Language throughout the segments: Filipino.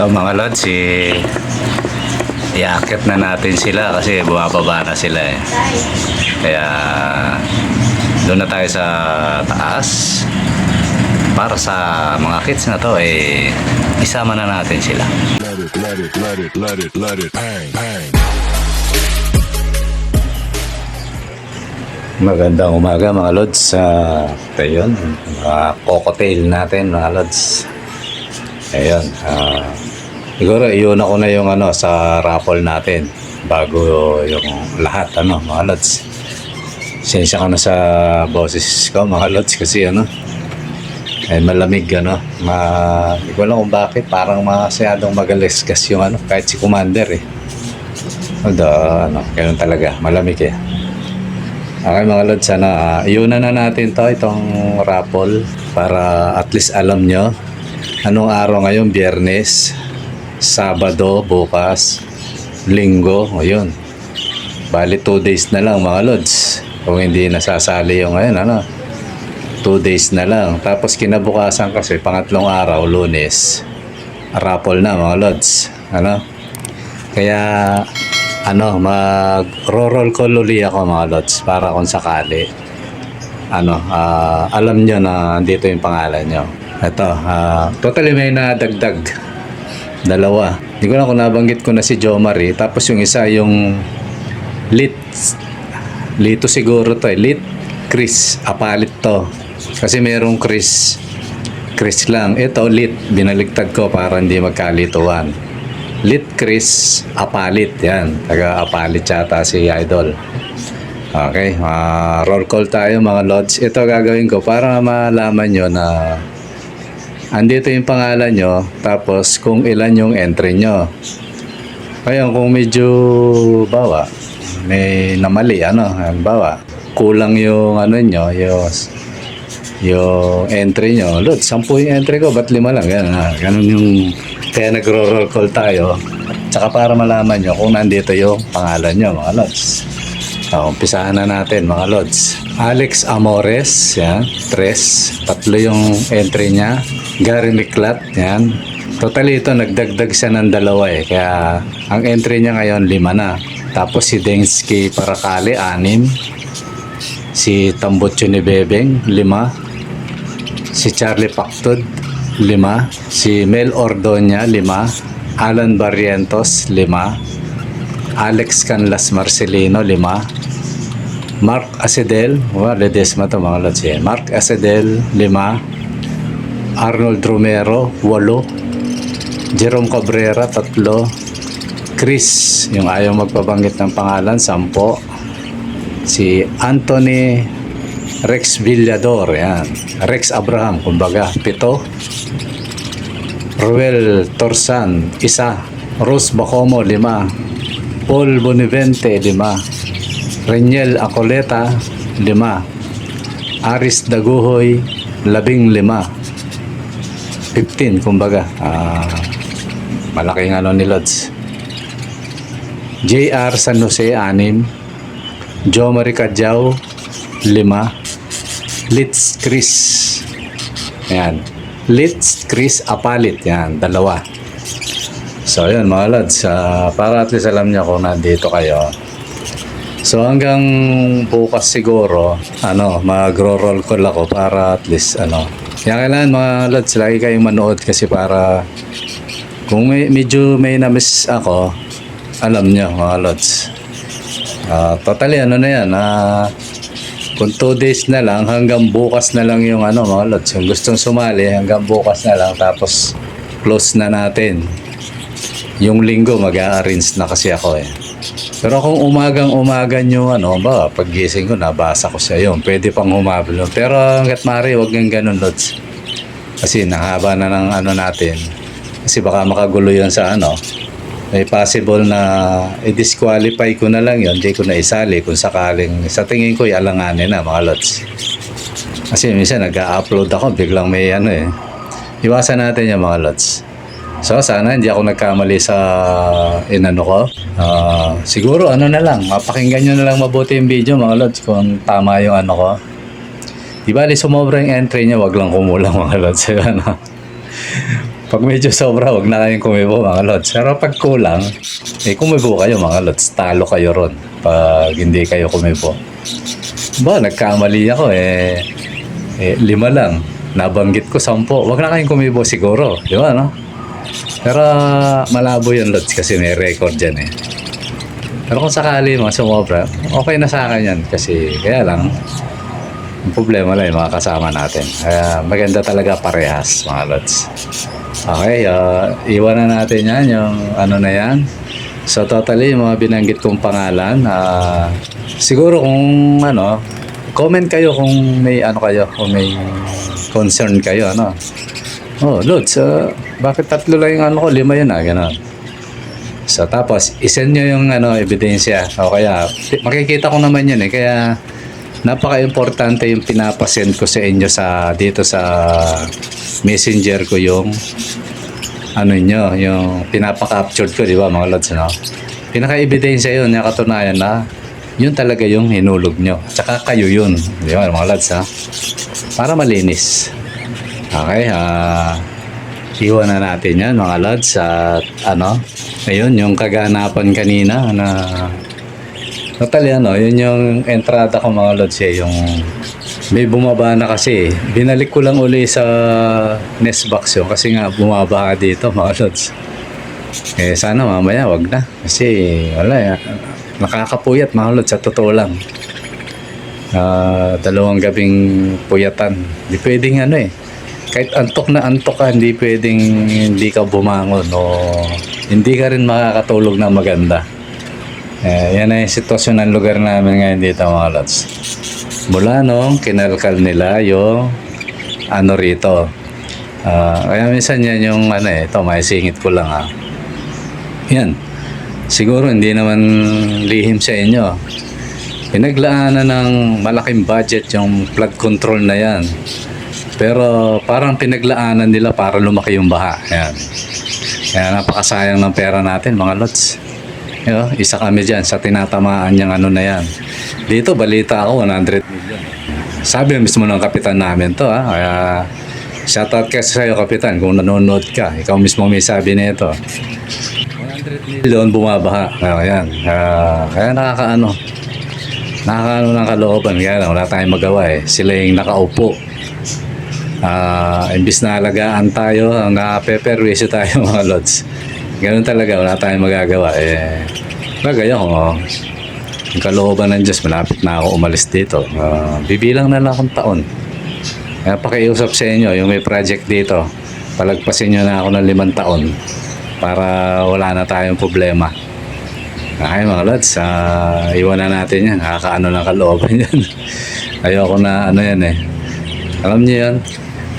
Ito mga lods, iakit na natin sila kasi bumababa na sila eh. Kaya doon na tayo sa taas. Para sa mga kids na to isama na natin sila. Let it bang. Magandang umaga mga lods. Ito yun, mga cocktail natin mga lods. Ayun, siguro iuna ko na yung sa raffle natin bago yung lahat mga lods. Sensya ka na sa boses ko mga lods kasi malamig hindi ko alam kung bakit parang masyadong magalasgas yung kahit si Commander although ganun talaga, malamig Okay mga lods, iuna na natin itong raffle para at least alam nyo anong araw ngayon. Biyernes, Sabado, bukas, Linggo, yun. Bali 2 days na lang mga lods. Kung hindi nasasali yung ngayon 2 days na lang. Tapos kinabukasan kasi pangatlong araw, Lunes, raffle na mga lods. Kaya mag-roll call uli ako mga lods para kung sakali alam nyo na dito yung pangalan nyo. Ito, totally may nadagdag 2. Hindi ko na kung nabanggit ko na si Jomar tapos yung isa yung Lito siguro to Lit Chris Apalit to kasi merong Chris lang. Ito Lit, binaligtad ko para hindi magkalituan. Lit Chris Apalit, yan, taga Apalit yata si Idol. Okay, roll call tayo mga lods. Ito gagawin ko para malaman nyo na andito yung pangalan nyo, tapos kung ilan yung entry nyo. Ayun, kung medyo may namali bawa kulang yung nyo, yung entry nyo. Lods, 10 yung entry ko, ba't 5 lang? Ganun yung kaya nagro-roll call tayo. Tsaka para malaman nyo kung nandito yung pangalan nyo mga lods. Umpisahan na natin mga lods. Alex Amores, yan, 3 yung entry niya. Gary Miklat, yan. Totally ito, nagdagdag siya ng 2 kaya ang entry niya ngayon 5 na. Tapos si Densky Paracali 6. Si Tambutso ni Bebeng 5. Si Charlie Pactod 5. Si Mel Ordoña 5. Alan Barrientos 5. Alex Canlas Marcelino 5. Mark Asedel, Ledesma to mga lods Mark Asedel 5. Arnold Romero 8. Jerome Cabrera 3. Chris, yung ayaw magpabanggit ng pangalan 10. Si Anthony Rex Villador, yan. Rex Abraham, kumbaga 7. Ruel Torsan 1. Rose Bacomo 5. Paul Bonivente 5. Reniel Acoleta 5. Aris Daguhoy 15. 15 kumbaga. Malaking ni Lods. JR San Jose 6. Jomari Cadjao 5. Litz Chris, yan, Litz Chris Apalit, yan, 2. So yun mga lods, para at least alam niyo kung nandito kayo. So hanggang bukas siguro magro-roll call ako para at least kaya kailangan mga lods lagi kayong manood kasi para kung medyo may na-miss ako, alam niyo mga lods. Totally na yan kung 2 days na lang, hanggang bukas na lang yung mga lods. Yung gustong sumali, hanggang bukas na lang. Tapos, close na natin. Yung Linggo, mag-a-arrange na kasi ako Pero kung umagang-umaga nyo, pag-gising ko, nabasa ko siya yun. Pwede pang humabol. Pero hanggat maaari, huwag yung ganun, lods. Kasi nahaba na ng natin. Kasi baka makagulo yun sa may possible na i-disqualify ko na lang yun, hindi ko na isali kung sakaling sa tingin ko alanganin na mga lods. Kasi minsan nag-upload ako biglang may iwasan natin yung mga lods. So sana hindi ako nagkamali sa ko. Siguro na lang, mapakinggan nyo na lang mabuti yung video mga lods kung tama yung ko. Di bali sumobra yung entry niya, wag lang kumulang mga lods. Pag medyo sobra, wag na kayong kumibo mga lods. Pero pag kulang, kumibo kayo mga lods. Talo kayo ron pag hindi kayo kumibo. Nagkamali ako 5 lang. Nabanggit ko 10. Wag na kayong kumibo siguro. Di ba, no? Pero malabo yun lods kasi may record dyan Pero kung sakali mga sumobra, okay na sa akin yan. Kasi kaya lang, ang problema lang yung mga kasama natin. Kaya maganda talaga parehas mga lods. Okay, iwanan natin yan, yung ano na yan. So totally, yung mga binanggit kong pangalan, siguro kung comment kayo kung may kung may concern kayo, Lods, bakit 3 lang yung 5 yun gano'n. So tapos, isend nyo yung ebidensya. O kaya, makikita ko naman yun kaya napaka-importante yung pinapasend ko sa inyo dito sa messenger ko yung yung pinapa-captured ko, di ba mga lods, Pinaka-ebidensya yun, yung katunayan na yun talaga yung hinulog nyo. Tsaka kayo yun, di ba mga lods, para malinis. Okay, iwan na natin yan mga lods at ayun, yung kaganapan kanina na totally yun yung entrada ko mga lods yung may bumaba na kasi. Binalik ko lang uli sa nest box yun kasi nga bumaba ka dito mga lods. Sana mamaya wag na kasi wala nakakapuyat mga lods sa totoo lang. 2 gabing puyatan. Hindi pwedeng kahit antok na antok ka, hindi pwedeng hindi ka bumangon o hindi ka rin makakatulog na maganda. Yan na yung sitwasyon ng lugar namin ngayon dito mga lods. Mula nung kinalkal nila yung rito. Kaya minsan yan yung ito, may singit ko lang Yan. Siguro hindi naman lihim sa inyo. Pinaglaanan ng malaking budget yung flood control na yan. Pero parang pinaglaanan nila para lumaki yung baha. Yan. Kaya napakasayang ng pera natin mga lods. Isa kami dyan sa tinatamaan niyang na yan. Dito balita ako 100 million. Sabi mismo ng kapitan namin to Kaya shoutout ka sa iyo kapitan kung nanonood ka. Ikaw mismo may sabi nito. 100 million bumabaha. Kaya nakakaano ng kalooban. Kaya lang wala tayong magawa Sila yung nakaupo. Imbis na alagaan tayo, napeperwisyo tayo mga lods. Ganun talaga, wala tayong magagawa Bagay ako yung kalooban ng Diyos, malapit na ako umalis dito. Bibilang na lang akong taon. Kaya pakiusap sa inyo, yung may project dito, palagpasin nyo na ako ng 5 taon para wala na tayong problema. Ay mga lods, iwan na natin yan. Nakakaano ng kalooban yan. Ayoko na yan Alam niyo yan,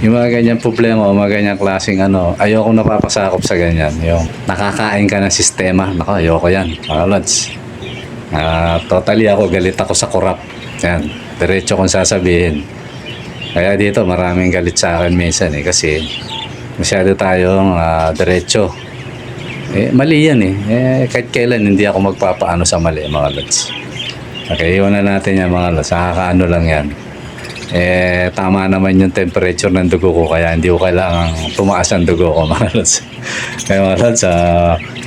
yung mga ganyan problema o mga ganyang klaseng ayoko napapasakop sa ganyan. Yung nakakain ka ng sistema. Ayoko yan mga lods. Totally galit ako sa korap. Yan, diretso kong sasabihin. Kaya dito maraming galit sa akin minsan kasi masyado tayong diretso. Mali yan kahit kailan hindi ako magpapaano sa mali mga lods. Okay, iwan na natin yan mga lods. Nakakaano lang yan. Tama naman yung temperature ng dugo ko kaya hindi ko kailangan tumaas ang dugo ko mga lods. Kaya mga lods,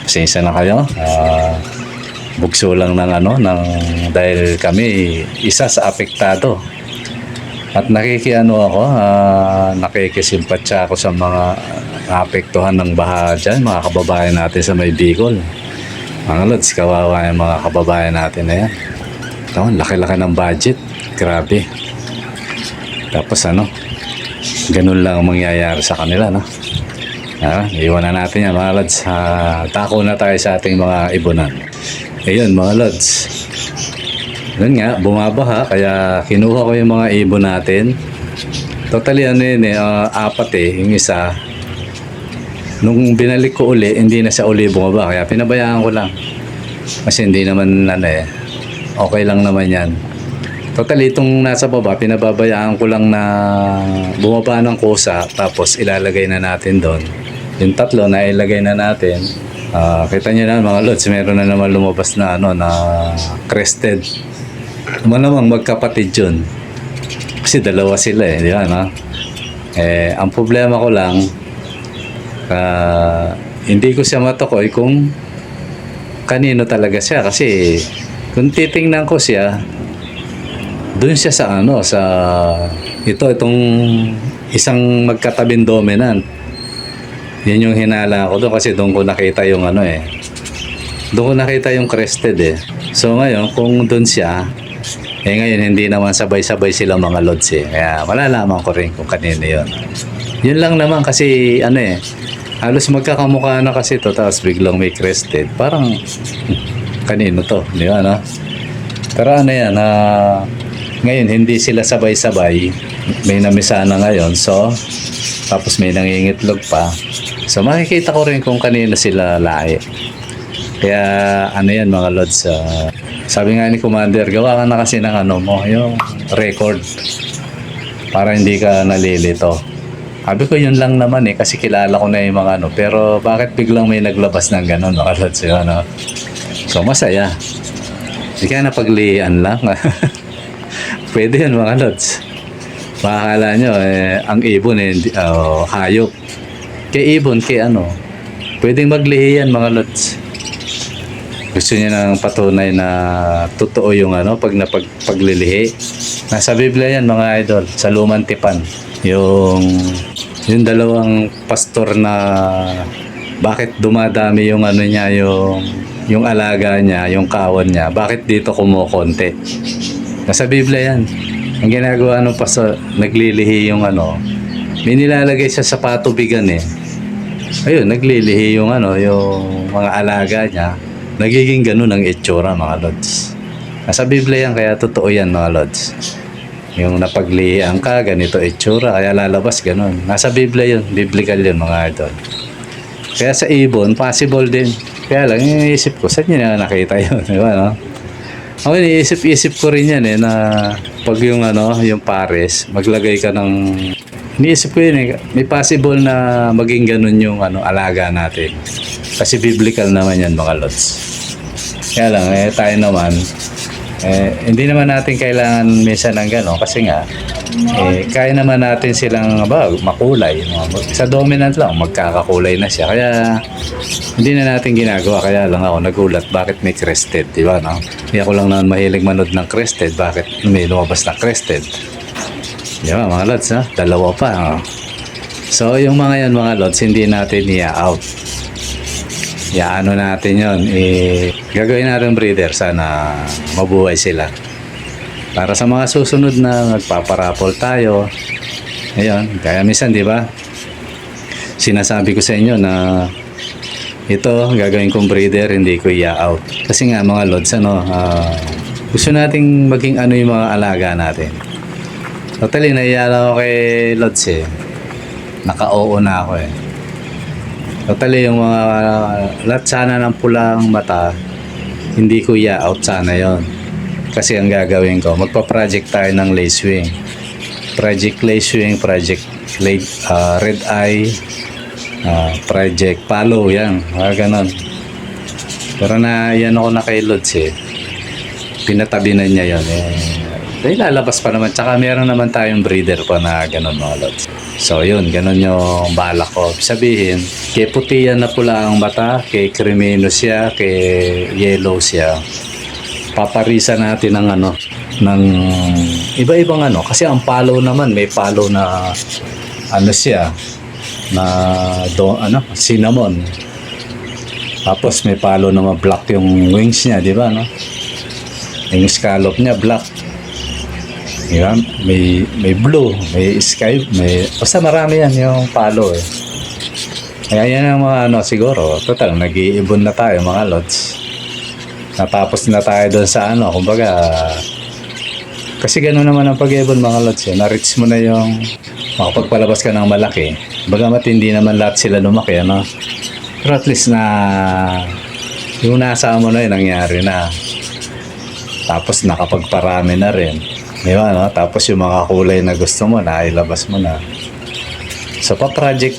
pasensya na kayo. Bugso lang ng dahil kami isa sa apektado. At nakikisimpatya ako sa mga naapektuhan ng baha dyan, mga kababayan natin sa may Bicol. Mga lods, kawawa yung mga kababayan natin na yan. Laki-laki ng budget. Grabe. Tapos ganun lang ang mangyayari sa kanila iwan na natin yan mga lods. Tako na tayo sa ating mga ibunan. Ayun mga lods, yun nga bumabaha kaya kinuha ko yung mga ibon natin. Totally 4 yung isa. Nung binalik ko uli, hindi na siya uli bumaba kaya pinabayaan ko lang kasi hindi naman okay lang naman yan. Totally, itong nasa baba, pinababayaan ko lang na bumaba ng kusa, tapos ilalagay na natin doon. Yung 3 na ilagay na natin. Kita nyo na mga lods, meron na naman lumabas na na crested. Malamang magkapatid yun. Kasi 2 sila di ba Ang problema ko lang, Hindi ko siya matukoy kung kanino talaga siya kasi kung titingnan ko siya, doon siya sa sa itong isang magkatabing dominant. Yan yung hinala ko doon kasi doon ko nakita yung doon ko nakita yung crested So ngayon, kung doon siya, ngayon hindi naman sabay-sabay sila mga lods Kaya malalaman ko rin kung kanino yun. Yun lang naman kasi halos magkakamukha na kasi to tapos biglang may crested. Parang kanino to, di ba Pero yan, ngayon hindi sila sabay-sabay. May namisa na ngayon. So, tapos may nangingitlog pa. So, makikita ko rin kung kanino sila lahi. Kaya, yan mga lods. Sabi nga ni Commander, gawa ka na kasi ng yung record. Para hindi ka nalilito. Sabi ko yun lang naman kasi kilala ko na yung mga Pero bakit biglang may naglabas ng gano'n mga lods So, masaya. Hindi ka napaglian lang. Pwede yun mga lods. Makakala nyo, ang ibon hayop. Kay ibon, kay pwedeng maglihi yan mga lods. Gusto niya nang patunay na totoo yung paglilihi. Nasa Biblia yan mga idol, sa Lumang Tipan. Yung dalawang pastor na bakit dumadami yung niya, yung alaga niya, yung kawan niya, bakit dito kumukonti? Nasa Biblia yan. Ang ginagawa ng pastor, naglilihi yung may nilalagay siya sa patubigan Ayun, naglilihi yung yung mga alaga niya. Nagiging ganun ang itsura mga lods. Nasa Biblia yan, kaya totoo yan mga lods. Yung napaglihian ka, ganito itsura, kaya lalabas ganun. Nasa Biblia yun, biblical yun mga idol. Kaya sa ibon, possible din. Kaya lang, iniisip ko, saan niya nakita yun? Diba Ako iniisip-isip ko rin yan na pag yung yung pares, maglagay ka ng... Iniisip ko yun may possible na maging ganun yung alaga natin. Kasi biblical naman yan mga lods. Kaya lang, tayo naman, hindi naman natin kailangan minsan ng gano'n kasi nga, kaya naman natin silang makulay. Sa dominant lang, magkakakulay na siya. Kaya, hindi na natin ginagawa. Kaya lang ako nagulat, bakit may crested, di ba? Hindi ako lang naman mahilig manood ng crested. Bakit may lumabas na crested? Di ba, mga lods, dalawa pa. So, yung mga yan, mga lods, hindi natin i-out. Natin yun. Gagawin natin breeder. Sana mabuhay sila. Para sa mga susunod na magpaparapol tayo. Ayun. Kaya minsan, di ba? Sinasabi ko sa inyo na ito, gagawin kong breeder, hindi ko i-out. Kasi nga, mga lods, gusto nating maging yung mga alaga natin. Totally, naiala ko kay lods Naka-oo na ako Totally, yung mga lahat sana ng pulang mata, hindi ko i-out sana yon. Kasi ang gagawin ko, magpa-project tayo ng lacewing. Project lacewing, project red eye, project palo, yan. Ganon. Pero yan ako na kay Lods pinatabi na niya yun. Lalabas pa naman. Tsaka meron naman tayong breeder pa na ganon mga Lods. So yun, ganun yung balak ko. Sabihin, kay puti yan na pula ang mata, kay crimino siya, kay yellow siya. Paparisa natin ng ng iba-ibang kasi ang palo naman, may palo na siya, na cinnamon. Tapos may palo na black yung wings niya, di ba Yung scallop niya black. Diba? May blue, may sky, basta marami yan yung palo Kaya yan ang mga siguro, total, nag-iibon na tayo mga lods. Natapos na tayo doon sa kumbaga, kasi gano'n naman ang pag-iibon mga lods na-reach mo na yung makapagpalabas ka ng malaki. Bagamat hindi naman lahat sila lumaki, pero at least na yung nasa mo na nangyari na. Tapos nakapagparami na rin. Diba, Tapos yung mga kulay na gusto mo na, ilabas mo na. So, pa-project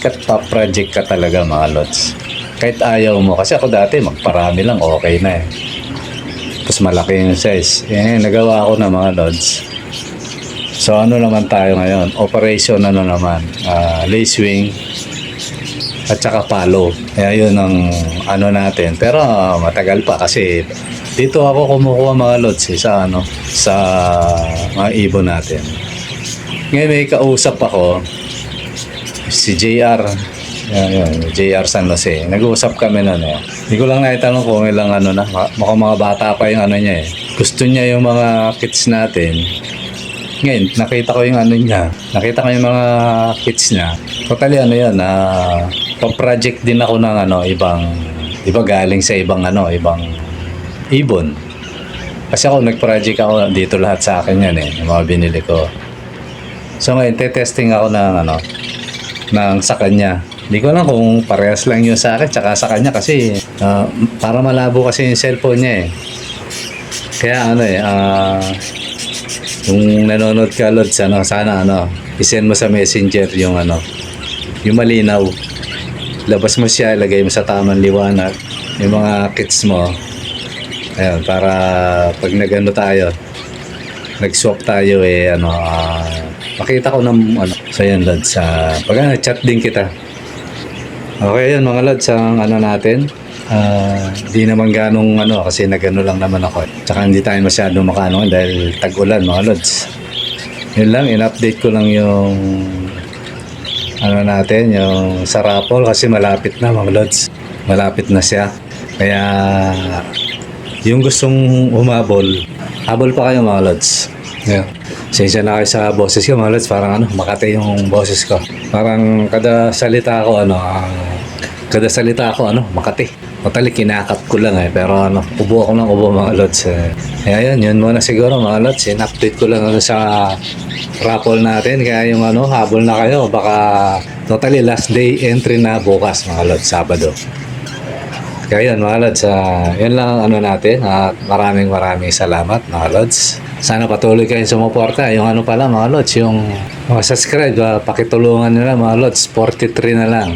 ka talaga mga lods. Kahit ayaw mo. Kasi ako dati, magparami lang, okay na Tapos malaki yung size. Nagawa ko na mga lods. So, naman tayo ngayon? Operation naman? Lacewing. at saka palo. Kaya yun ang ano natin. Pero matagal pa kasi dito ako kumukuha mga lods sa sa mga ibon natin. Ngayon may kausap ako, si JR. Yan, JR San Jose. Nag-uusap kami nun eh. Hindi ko lang naitanong kung ilang mukhang mga bata pa yung niya eh. Gusto niya yung mga kits natin. Ngayon, nakita ko yung niya. Nakita ko yung mga kits niya. Totally yan, pang-project din ako ng iba galing sa ibang ibon. Kasi ako nag-project ako dito lahat sa akin yan eh, yung mga binili ko. So ngayon, testing ako ng sa kanya. Hindi ko alam kung parehas lang yun sa akin tsaka sa kanya kasi para malabo kasi yung cellphone niya eh. Kaya kung nanonood ka Lods, sana i-send mo sa messenger yung yung malinaw. Labas mo siya, ilagay mo sa tamang liwanag yung mga kits mo. Ayun, para pag tayo, nag-swap tayo makita ko ng so yan Lods, pag chat din kita. Okay yun mga Lods, ang natin. Di naman ganong kasi nagano lang naman ako. Tsaka hindi tayo masyado makano dahil tag-ulan mga Lods. Yun lang, in-update ko lang yung natin, yung sa raffle kasi malapit na mga Lods. Malapit na siya. Kaya yung gustong humabol, habol pa kayo mga Lods. Yeah. Sensya na kayo sa boses ko mga Lods, parang makate yung boses ko. Parang kada salita ko makati. Totally kinakap ko lang pero ubo ako ng ubo mga Lods. Kaya yun muna siguro mga Lods. In-update ko lang sa raffle natin. Kaya yung habol na kayo, baka totally last day entry na bukas mga Lods, Sabado. Kaya yun mga Lods, yun lang ang natin. At maraming salamat mga Lods. Sana patuloy kayong sumuporta. Yung pala mga Lods, yung mga subscribe, pakitulungan nyo lang mga Lods, 43 na lang.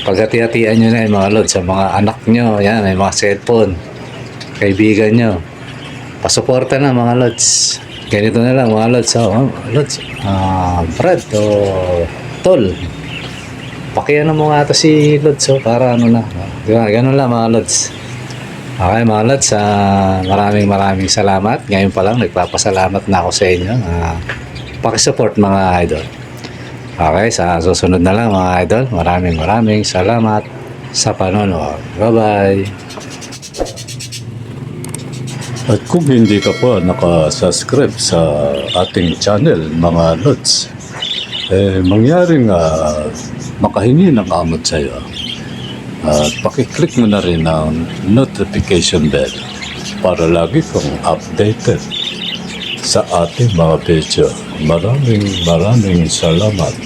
Paghati-hatian nyo na yung mga Lods sa mga anak nyo, yan, may mga cellphone, kaibigan nyo. Pasuporta na mga Lods. Ganito na lang mga Lods. Lods, Brad o Tol, pakiano mo nga ito si Lods para diba? Ganun lang mga Lods. Okay mga Lods, maraming salamat. Ngayon pa lang nagpapasalamat na ako sa inyo. Pakisupport mga idol. Okay, sa susunod na lang mga idol. Maraming salamat sa panonood. Bye-bye. At kung hindi ka pa nakasubscribe sa ating channel, mga Lods, mangyaring makahingi ng amot sa iyo. At pakiclick mo na rin ang notification bell para lagi kang updated sa ating mga video. Maraming salamat.